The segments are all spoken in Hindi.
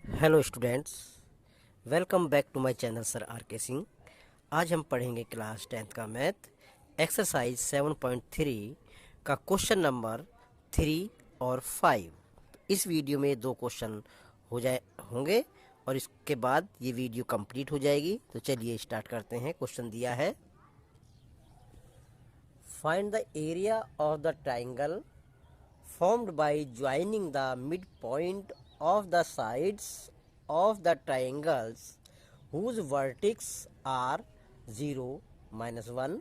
Hello students, welcome back to my channel sir R K Singh. आज हम पढ़ेंगे क्लास 10th का मैथ एक्सरसाइज 7.3 का क्वेश्चन नंबर 3 और 5। इस वीडियो में दो क्वेश्चन होंगे और इसके बाद ये वीडियो कंप्लीट हो जाएगी। तो चलिए स्टार्ट करते हैं। क्वेश्चन दिया है, find the area of the triangle formed by joining the midpoint of the sides of the triangles whose vertices are 0, -1,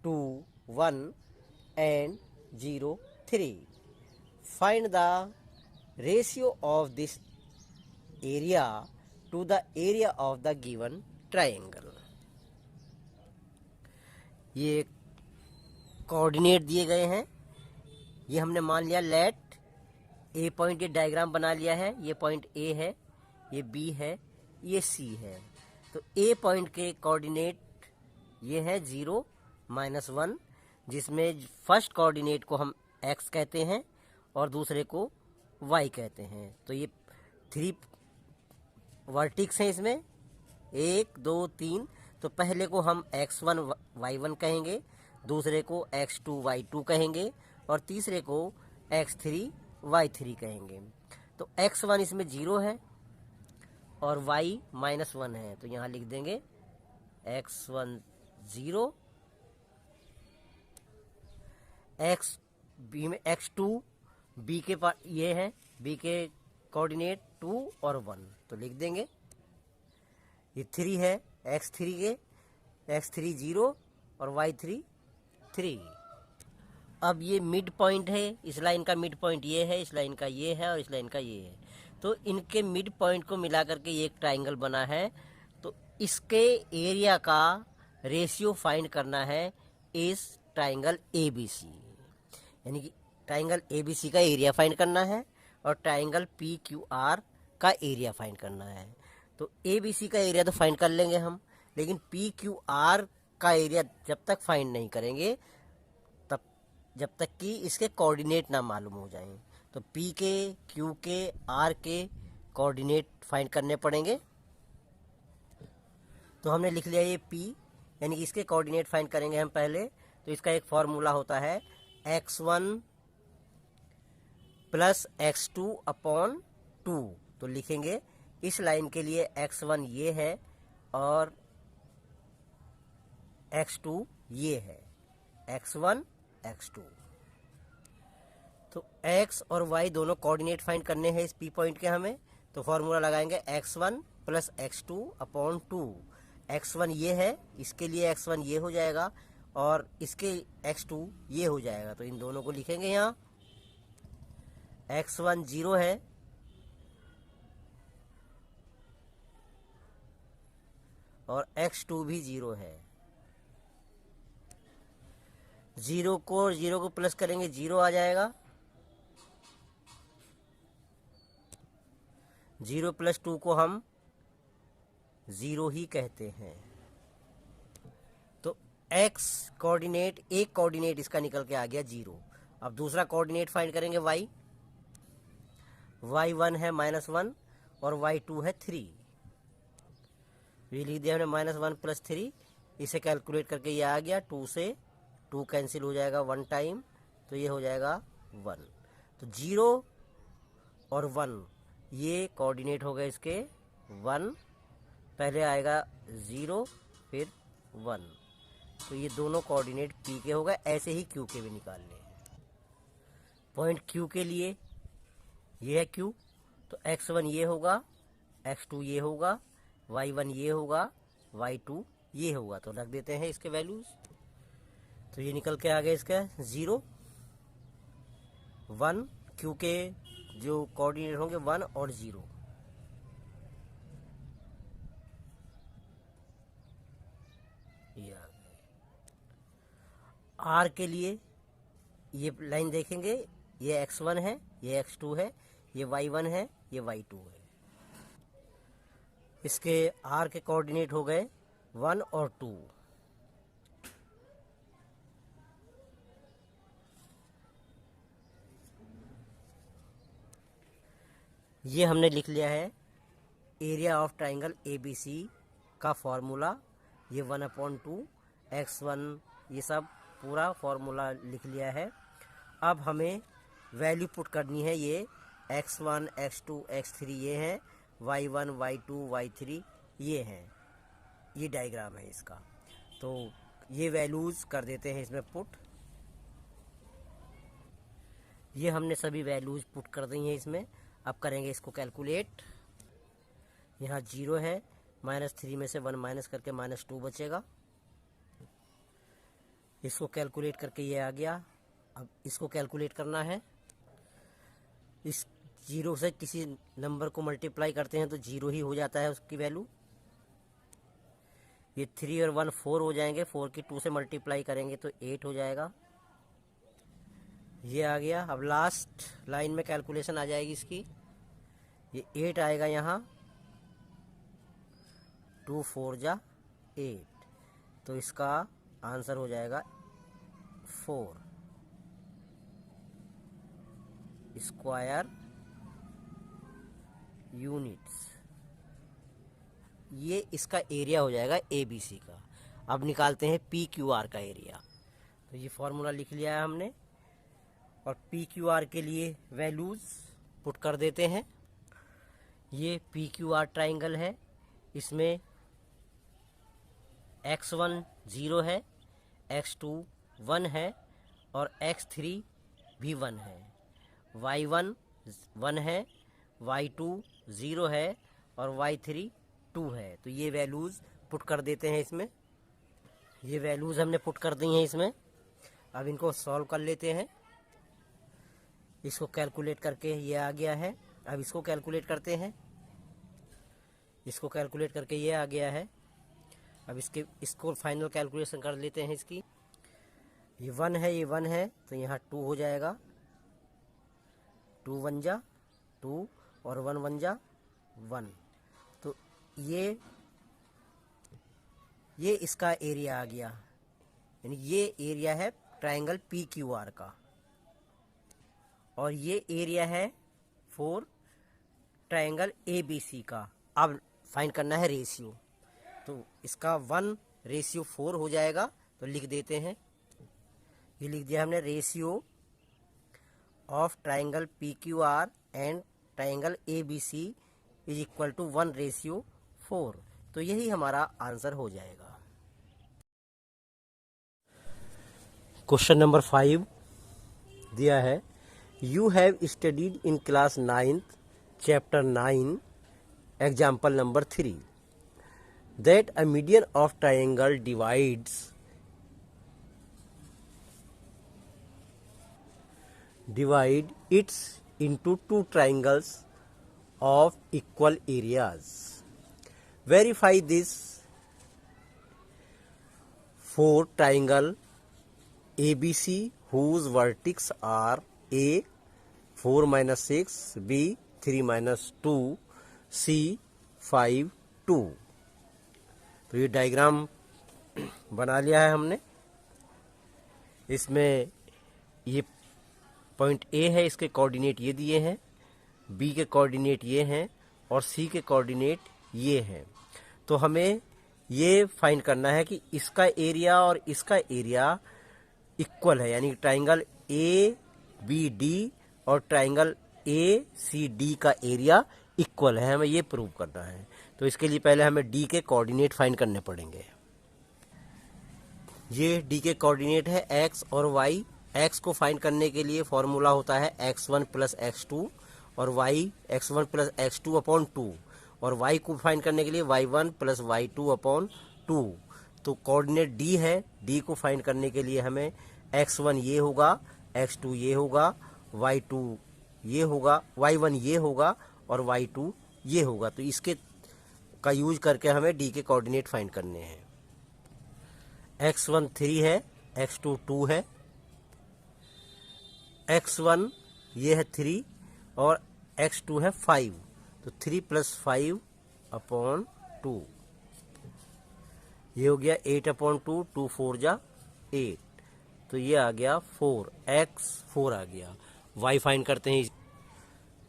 2, 1 and 0, 3. Find the ratio of this area to the area of the given triangle. ये कोऑर्डिनेट दिए गए हैं। ये हमने मान लिया लेट ए पॉइंट के डायग्राम बना लिया है। ये पॉइंट ए है, ये बी है, ये सी है। तो ए पॉइंट के कोऑर्डिनेट ये है 0, -1, जिसमें फर्स्ट कोऑर्डिनेट को हम एक्स कहते हैं और दूसरे को वाई कहते हैं। तो ये 3 वर्टिक्स हैं इसमें, 1, 2, 3। तो पहले को हम x1 y1 कहेंगे, दूसरे को x2 y2 कहेंगे और तीसरे को x3 y3 कहेंगे। तो x1 इसमें 0 है और y -1 है। तो यहाँ लिख देंगे x1 0, x b में x2 b के पास ये है, b के कोऑर्डिनेट 2 और 1। तो लिख देंगे ये 3 है, x3 के x3 0 और y3 3। अब ये मिड पॉइंट है, इस लाइन का मिड पॉइंट ये है, इस लाइन का ये है और इस लाइन का ये है। तो इनके मिड पॉइंट को मिला करके ये एक ट्राइंगल बना है। तो इसके एरिया का रेशियो फाइंड करना है इस ट्राइंगल ABC, यानी कि ट्राइंगल ABC का एरिया फाइंड करना है और ट्राइंगल PQR का एरिया फाइंड करना है। तो ABC का एरिया तो फाइंड कर लेंगे हम, लेकिन PQR का एरिया जब तक फाइंड नहीं करेंगे जब तक कि इसके कोऑर्डिनेट ना मालूम हो जाएं। तो P के, Q के, R के कोऑर्डिनेट फाइंड करने पड़ेंगे। तो हमने लिख लिया ये P, यानी कि इसके कोऑर्डिनेट फाइंड करेंगे हम पहले। तो इसका एक फॉर्मूला होता है x1 + x2 / 2। तो लिखेंगे इस लाइन के लिए x1 ये है और x2 ये है, x1 x2। तो x और y दोनों कोऑर्डिनेट फाइंड करने हैं इस P पॉइंट के हमें। तो फॉर्मूला लगाएंगे x1 + x2 / 2। x1 ये है, इसके लिए x1 ये हो जाएगा और इसके x2 ये हो जाएगा। तो इन दोनों को लिखेंगे यहाँ। x1 0 है और x2 भी 0 है। 0 को प्लस करेंगे 0 आ जाएगा। 0 + 2 को हम 0 ही कहते हैं। तो x कोऑर्डिनेट, एक कोऑर्डिनेट इसका निकल के आ गया 0। अब दूसरा कोऑर्डिनेट फाइंड करेंगे y। y1 है -1 और y2 है 3। ये लिख दिया हमने -1 + 3। इसे कैलकुलेट करके ये आ गया, 2 से 2 कैंसिल हो जाएगा 1 टाइम, तो ये हो जाएगा 1। तो 0 और 1 ये कोऑर्डिनेट हो गए इसके 1, पहले आएगा 0 फिर 1। तो ये दोनों कोऑर्डिनेट P के हो गए। ऐसे ही Q के भी निकालने हैं। पॉइंट Q के लिए ये है Q, तो x1 ये होगा, x2 ये होगा, y1 ये होगा, y2 ये होगा। तो रख देते हैं इसके वैल्यूज। तो ये निकल के आ गया इसका 0, 1। Q के जो कोऑर्डिनेट होंगे 1 और 0। ये आ गए। R के लिए ये लाइन देखेंगे, ये x1 है, ये x2 है, ये y1 है, ये y2 है। इसके R के कोऑर्डिनेट हो गए 1 और 2। ये हमने लिख लिया है एरिया ऑफ ट्राइंगल ABC का फॉर्मूला। ये 1/2 x1 ये सब पूरा फॉर्मूला लिख लिया है। अब हमें वैल्यू पुट करनी है। ये x1 x2 x3 ये हैं, y1 y2 y3 ये हैं। ये डायग्राम है इसका। तो ये वैल्यूज़ कर देते हैं इसमें पुट। ये हमने सभी वैल्यूज़ पुट कर दी हैं इसमें। अब करेंगे इसको कैलकुलेट। यहाँ 0 है, -3 में से 1 माइनस करके -2 बचेगा। इसको कैलकुलेट करके ये आ गया। अब इसको कैलकुलेट करना है। इस 0 से किसी नंबर को मल्टीप्लाई करते हैं तो 0 ही हो जाता है उसकी वैल्यू। ये 3 और 1 4 हो जाएंगे। 4 की 2 से मल्टीप्लाई करेंगे तो 8 हो जाएगा। ये आ गया। अब लास्ट लाइन में कैलकुलेशन आ जाएगी इसकी। ये 8 आएगा यहाँ। 2 4 जा 8, तो इसका आंसर हो जाएगा 4 स्क्वायर यूनिट्स। ये इसका एरिया हो जाएगा ABC का। अब निकालते हैं PQR का एरिया। तो ये फॉर्मूला लिख लिया है हमने और PQR के लिए वैल्यूज़ पुट कर देते हैं। ये PQR ट्राइंगल है। इसमें x1 0 है, x2 1 है और x3 भी 1 है, y1 1 है, y2 0 है और y3 2 है। तो ये वैल्यूज़ पुट कर देते हैं इसमें। ये वैल्यूज़ हमने पुट कर दी हैं इसमें। अब इनको सॉल्व कर लेते हैं। इसको कैलकुलेट करके ये आ गया है। अब इसको कैलकुलेट करते हैं। इसको कैलकुलेट करके ये आ गया है। अब इसको फाइनल कैलकुलेशन कर लेते हैं इसकी। ये 1 है, ये 1 है, तो यहाँ 2 हो जाएगा। 2 1 जा 2 और 1 1 जा 1। तो ये इसका एरिया आ गया। यानी ये एरिया है ट्राइंगल PQR का और ये एरिया है फॉर ट्राइंगल ABC का। अब फाइंड करना है रेशियो। तो इसका 1:4 हो जाएगा। तो लिख देते हैं। ये लिख दिया हमने, ratio of triangle PQR and triangle ABC is equal to 1:4। तो यही हमारा आंसर हो जाएगा। क्वेश्चन नंबर 5 दिया है, you have studied in class 9th chapter 9 example number 3 that a median of triangle divides its into two triangles of equal areas. Verify this for triangle ABC whose vertex are A 4 - 6, B 3 - 2, C 5 2। तो ये डायग्राम बना लिया है हमने। इसमें ये पॉइंट A है, इसके कोऑर्डिनेट ये दिए हैं, B के कोऑर्डिनेट ये हैं और C के कोऑर्डिनेट ये हैं। तो हमें ये फाइंड करना है कि इसका एरिया और इसका एरिया इक्वल है, यानी ट्राइंगल ABD और ट्राइंगल ACD का एरिया इक्वल है। हमें ये प्रूव करना है। तो इसके लिए पहले हमें D के कोऑर्डिनेट फाइंड करने पड़ेंगे। ये D के कोऑर्डिनेट है X और Y। X को फाइंड करने के लिए फॉर्मूला होता है x1 + x2 और Y x1 + x2/2 और Y को फाइंड करने के लिए y1 + y2/2। तो कोऑर्डिनेट D है। D को फाइंड करने के लिए हमें x1 ये होगा, x2 ये होगा, y2 ये होगा, y1 ये होगा और y2 ये होगा। तो इसके का यूज करके हमें D के कोऑर्डिनेट फाइंड करने हैं। x1 3 है, x2 2 है, x1 ये है 3 और x2 है 5। तो 3 + 5/2 ये हो गया 8/2। 2 4 जा 8, तो ये आ गया 4, x 4 आ गया। y फाइंड करते हैं।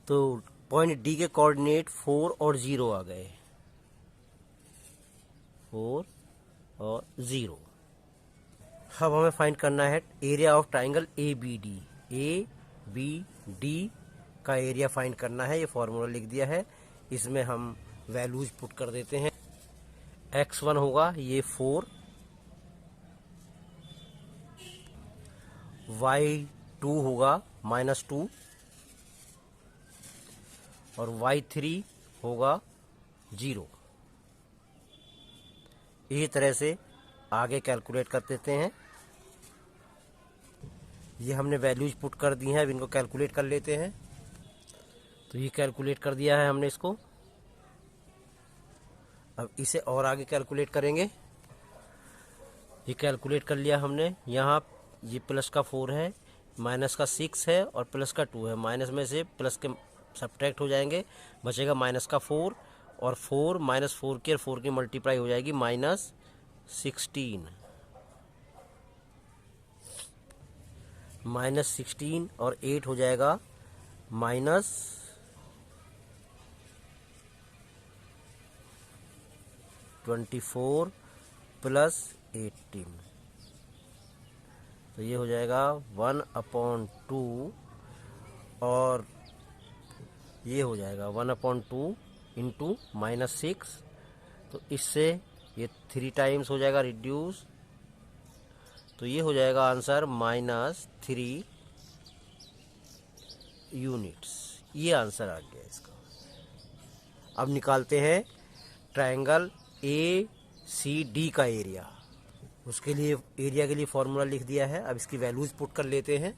तो पॉइंट डी के कोऑर्डिनेट 4 और 0 आ गए, 4 और 0। अब हमें फाइंड करना है area of triangle A B D का एरिया फाइंड करना है। ये फॉर्मूला लिख दिया है, इसमें हम वैल्यूज पुट कर देते हैं। x1 होगा ये 4, y2 होगा -2 और y3 होगा 0। इसी तरह से आगे कैलकुलेट कर देते हैं। ये हमने वैल्यूज पुट कर दी हैं, अब इनको कैलकुलेट कर लेते हैं। तो ये कैलकुलेट कर दिया है हमने इसको, अब इसे और आगे कैलकुलेट करेंगे। ये कैलकुलेट कर लिया हमने। यहाँ ये प्लस का 4 है, माइनस का 6 है और प्लस का 2 है। माइनस में से प्लस के सब्ट्रैक्ट हो जाएंगे, बचेगा माइनस का 4 और 4 माइनस 4 की और 4 की मल्टीप्लाई हो जाएगी -16। -16 और 8 हो जाएगा -24 + 18। तो ये हो जाएगा 1/2 और ये हो जाएगा 1/2 इंटू -6। तो इससे ये 3 टाइम्स हो जाएगा रिड्यूस। तो ये हो जाएगा आंसर -3 यूनिट्स। ये आंसर आ गया इसका। अब निकालते हैं ट्रायंगल ACD का एरिया। उसके लिए एरिया के लिए फॉर्मूला लिख दिया है। अब इसकी वैल्यूज पुट कर लेते हैं।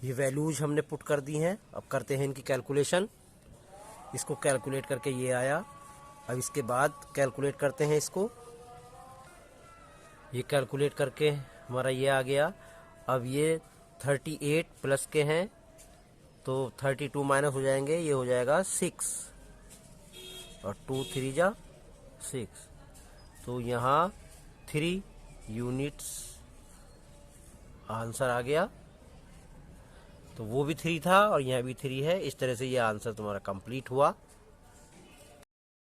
ये वैल्यूज हमने पुट कर दी हैं। अब करते हैं इनकी कैलकुलेशन। इसको कैलकुलेट करके ये आया। अब इसके बाद कैलकुलेट करते हैं इसको। ये कैलकुलेट करके हमारा ये आ गया। अब ये 38 प्लस के हैं तो 32 माइनस हो जाएंगे, ये हो जाएगा 6 और 2 3 जा 6। तो यहाँ 3 यूनिट्स आंसर आ गया। तो वो भी 3 था और यहाँ भी 3 है। इस तरह से ये आंसर तुम्हारा कंप्लीट हुआ।